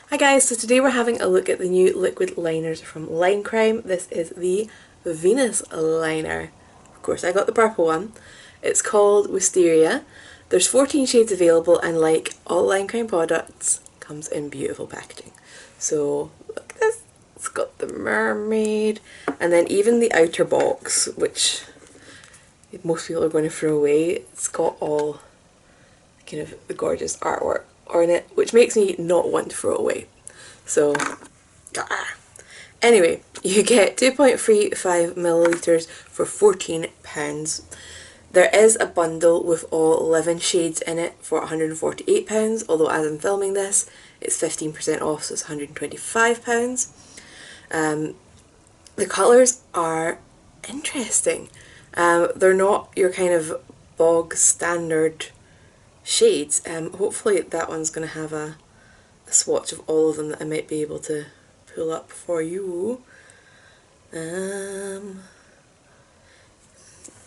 Hi guys, so today we're having a look at the new liquid liners from Line Crime. This is the Venus liner. Of course, I got the purple one. It's called Wisteria. There's 14 shades available, and like all Line Crime products, comes in beautiful packaging. So look at this. It's got the mermaid, and then even the outer box, which most people are going to throw away. It's got all kind of the gorgeous artwork on it, which makes me not want to throw it away. So, anyway, you get 2.35 millilitres for £14. There is a bundle with all 11 shades in it for £148, although as I'm filming this, it's 15% off, so it's £125. The colours are interesting. They're not your kind of bog standard shades. Hopefully that one's going to have a swatch of all of them that I might be able to pull up for you.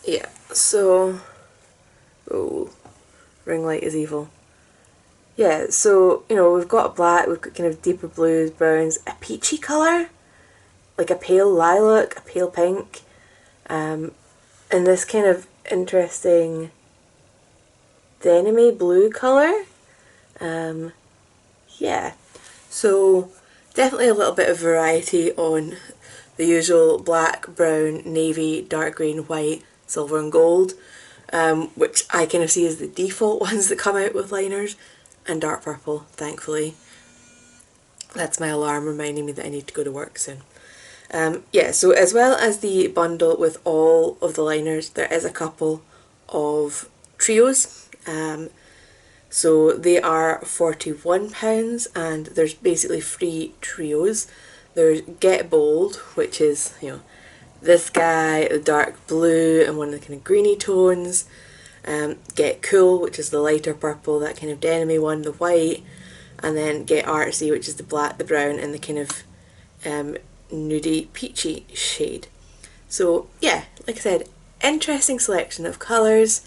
Yeah, so, oh, ring light is evil. Yeah, so, you know, we've got black, we've got kind of deeper blues, browns, a peachy colour, like a pale lilac, a pale pink, and this kind of interesting denim-y blue colour. Yeah, so definitely a little bit of variety on the usual black, brown, navy, dark green, white, silver and gold, which I kind of see as the default ones that come out with liners, and dark purple, thankfully. That's my alarm reminding me that I need to go to work soon. Yeah, so as well as the bundle with all of the liners, there is a couple of trios. So they are £41, and there's basically 3 trios. There's Get Bold, which is, you know, this guy, the dark blue and one of the kind of greeny tones. Get Cool, which is the lighter purple, that kind of denim-y one, the white. And then Get Artsy, which is the black, the brown and the kind of nudie peachy shade. So yeah, like I said, interesting selection of colours,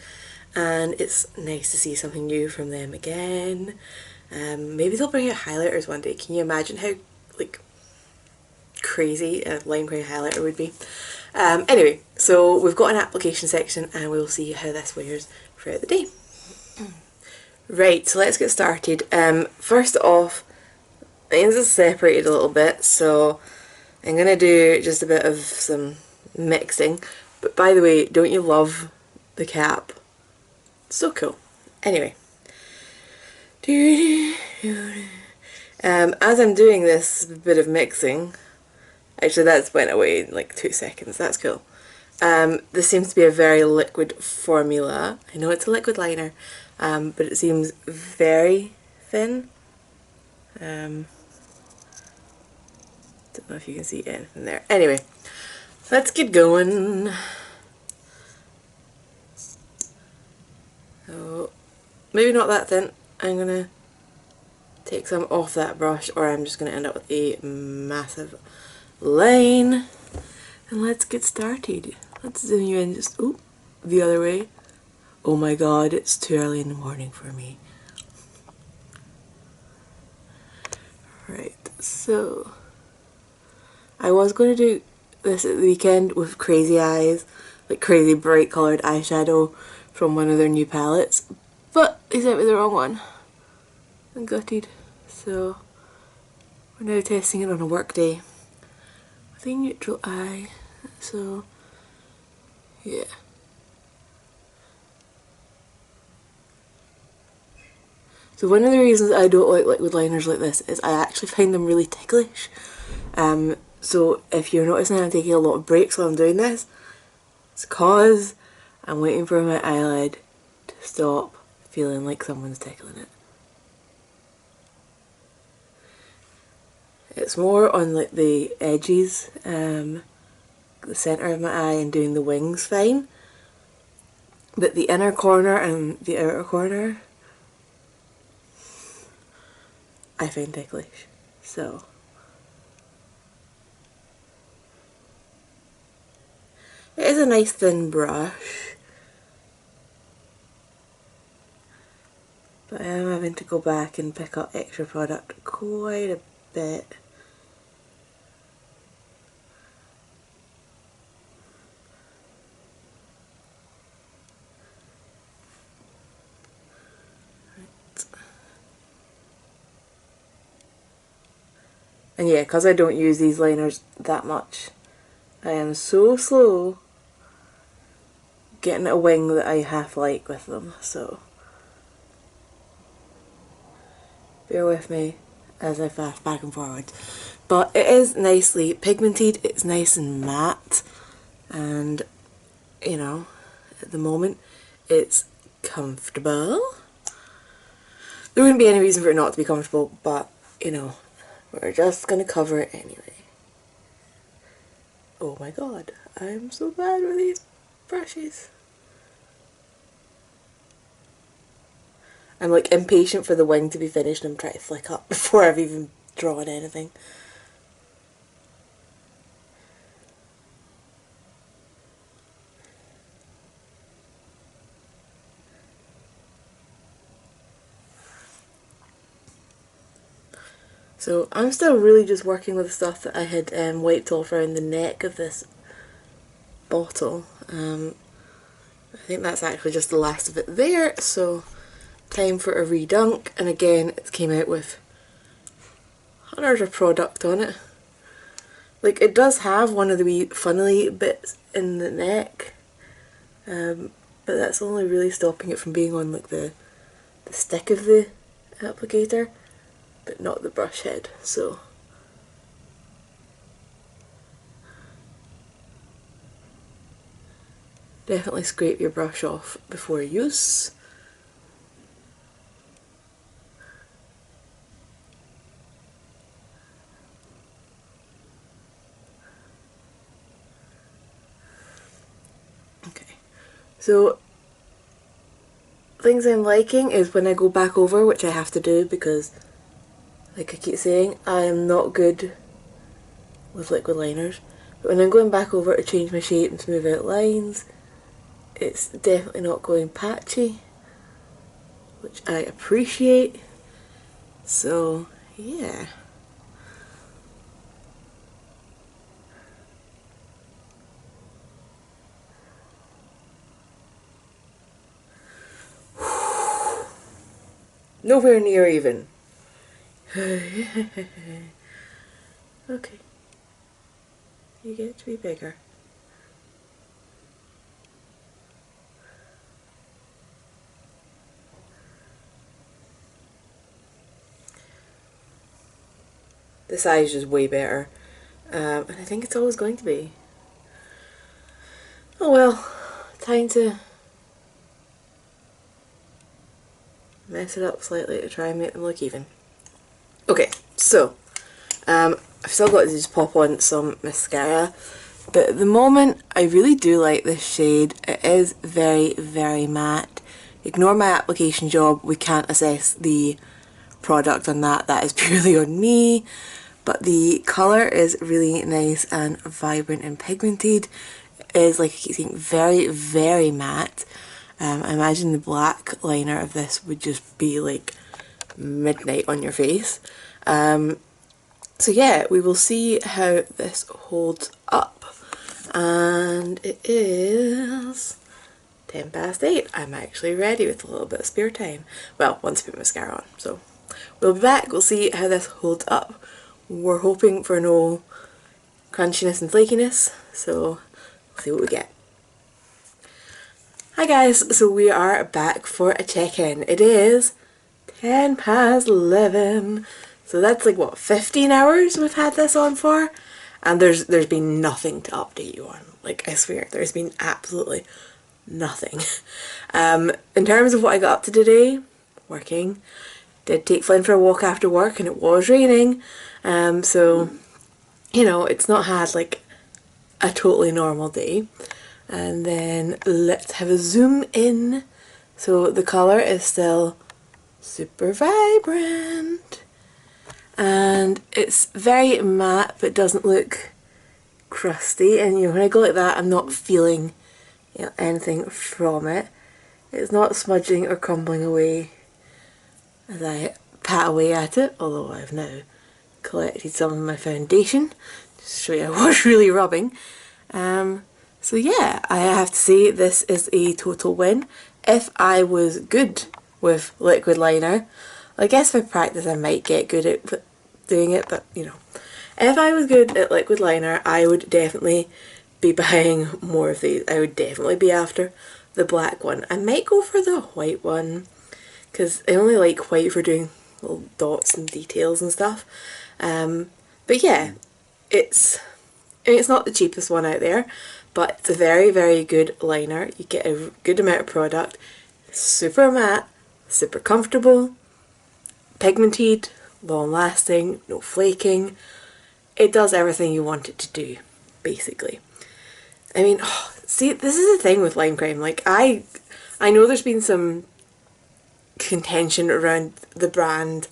and it's nice to see something new from them again. Maybe they'll bring out highlighters one day. Can you imagine how like crazy a Line Crime highlighter would be? Anyway, so we've got an application section and we'll see how this wears throughout the day. Right, so let's get started. First off, things are separated a little bit, so I'm going to do just a bit of some mixing. But by the way, don't you love the cap? So cool. Anyway. As I'm doing this bit of mixing, actually that's went away in like 2 seconds, that's cool. This seems to be a very liquid formula. I know it's a liquid liner, but it seems very thin. Don't know if you can see anything there. Anyway, let's get going. So, maybe not that thin. I'm gonna take some off that brush, or I'm just gonna end up with a massive line. And let's get started. Let's zoom you in just the other way. Oh my god, it's too early in the morning for me. Right, so I was going to do this at the weekend with Crazy Eyes, like crazy bright coloured eyeshadow from one of their new palettes, but they sent me the wrong one. I'm gutted. So we're now testing it on a work day with a neutral eye. So yeah. So one of the reasons I don't like liquid liners like this is I actually find them really ticklish. So if you're noticing I'm taking a lot of breaks while I'm doing this, it's cause I'm waiting for my eyelid to stop feeling like someone's tickling it. It's more on like the edges, the centre of my eye, and doing the wings fine. But the inner corner and the outer corner I find ticklish. So it is a nice thin brush, but I am having to go back and pick up extra product quite a bit. And yeah, because I don't use these liners that much, I am so slow getting a wing that I half like with them, so bear with me as I fast back and forward. But it is nicely pigmented, it's nice and matte, and you know, at the moment it's comfortable. There wouldn't be any reason for it not to be comfortable, but you know, we're just gonna cover it anyway. Oh my god, I'm so bad with these brushes. I'm like impatient for the wing to be finished and I'm trying to flick up before I've even drawn anything. So I'm still really just working with the stuff that I had wiped off around the neck of this bottle. I think that's actually just the last of it there, so time for a redunk. And again, it came out with hundreds of product on it. Like, it does have one of the wee funnely bits in the neck, but that's only really stopping it from being on like the stick of the applicator, but not the brush head. So definitely scrape your brush off before use. Okay, so things I'm liking is when I go back over, which I have to do because, like I keep saying, I am not good with liquid liners. But when I'm going back over to change my shape and smooth out lines, it's definitely not going patchy, which I appreciate. So yeah. Nowhere near even. Okay. You get to be bigger. This eye is just way better. And I think it's always going to be. Oh well, time to mess it up slightly to try and make them look even. Okay, so I've still got to just pop on some mascara, but at the moment I really do like this shade. It is very, very matte. Ignore my application job, we can't assess the product on that, that is purely on me, but the colour is really nice and vibrant and pigmented. It is, like I keep saying, very, very matte. I imagine the black liner of this would just be like midnight on your face. So yeah, we will see how this holds up. And it is 8:10. I'm actually ready with a little bit of spare time. Well, once I put mascara on. So we'll be back, we'll see how this holds up. We're hoping for no crunchiness and flakiness, so we'll see what we get. Hi guys, so we are back for a check-in. It is 11:10. So that's like what, 15 hours we've had this on for? And there's been nothing to update you on. Like, I swear, there's been absolutely nothing. In terms of what I got up to today, working. Did take Flynn for a walk after work and it was raining. So, you know, it's not had like a totally normal day. And then let's have a zoom in. So the colour is still super vibrant. And it's very matte but doesn't look crusty. And you know, when I go like that, I'm not feeling, you know, anything from it. It's not smudging or crumbling away as I pat away at it, although I've now collected some of my foundation, just to show you I was really rubbing. So yeah, I have to say this is a total win. If I was good with liquid liner, I guess with practice I might get good at doing it, but you know, if I was good at liquid liner, I would definitely be buying more of these. I would definitely be after the black one. I might go for the white one, because I only like white for doing little dots and details and stuff. But yeah, it's not the cheapest one out there, but it's a very, very good liner. You get a good amount of product. It's super matte, super comfortable, pigmented, long lasting, no flaking. It does everything you want it to do, basically. I mean, see, this is the thing with lime crime. Like, I know there's been some contention around the brand,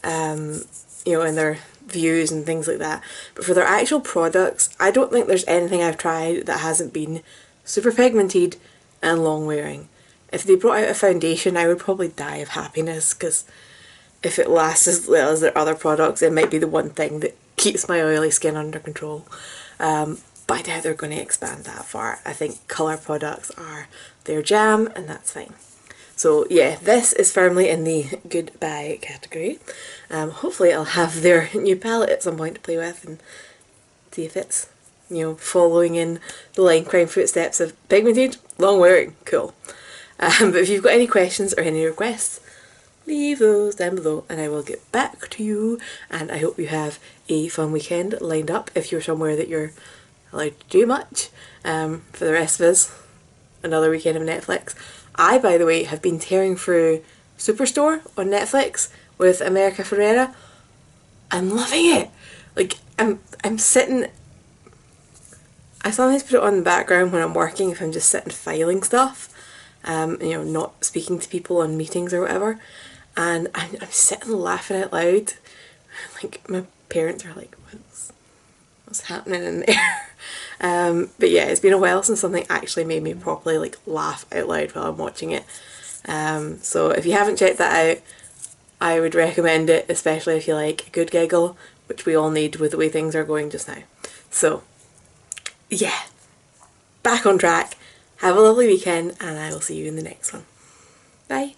you know, and their views and things like that. But for their actual products, I don't think there's anything I've tried that hasn't been super pigmented and long wearing. If they brought out a foundation, I would probably die of happiness, because if it lasts as well as their other products, it might be the one thing that keeps my oily skin under control. But I doubt they're going to expand that far. I think colour products are their jam, and that's fine. So yeah, this is firmly in the goodbye category. Hopefully I'll have their new palette at some point to play with and see if it's, you know, following in the lime crime footsteps of pigmented, long wearing, cool. But if you've got any questions or any requests, leave those down below and I will get back to you. And I hope you have a fun weekend lined up if you're somewhere that you're allowed to do much. For the rest of us, another weekend of Netflix. I, by the way, have been tearing through Superstore on Netflix with America Ferrera. I'm loving it. Like, I'm sitting... I sometimes put it on the background when I'm working if I'm just sitting filing stuff. You know, not speaking to people on meetings or whatever. And I'm sitting laughing out loud. Like, my parents are like, what's happening in there? But yeah, it's been a while since something actually made me properly like laugh out loud while I'm watching it. So if you haven't checked that out, I would recommend it, especially if you like a good giggle, which we all need with the way things are going just now. So yeah, back on track. Have a lovely weekend and I will see you in the next one. Bye.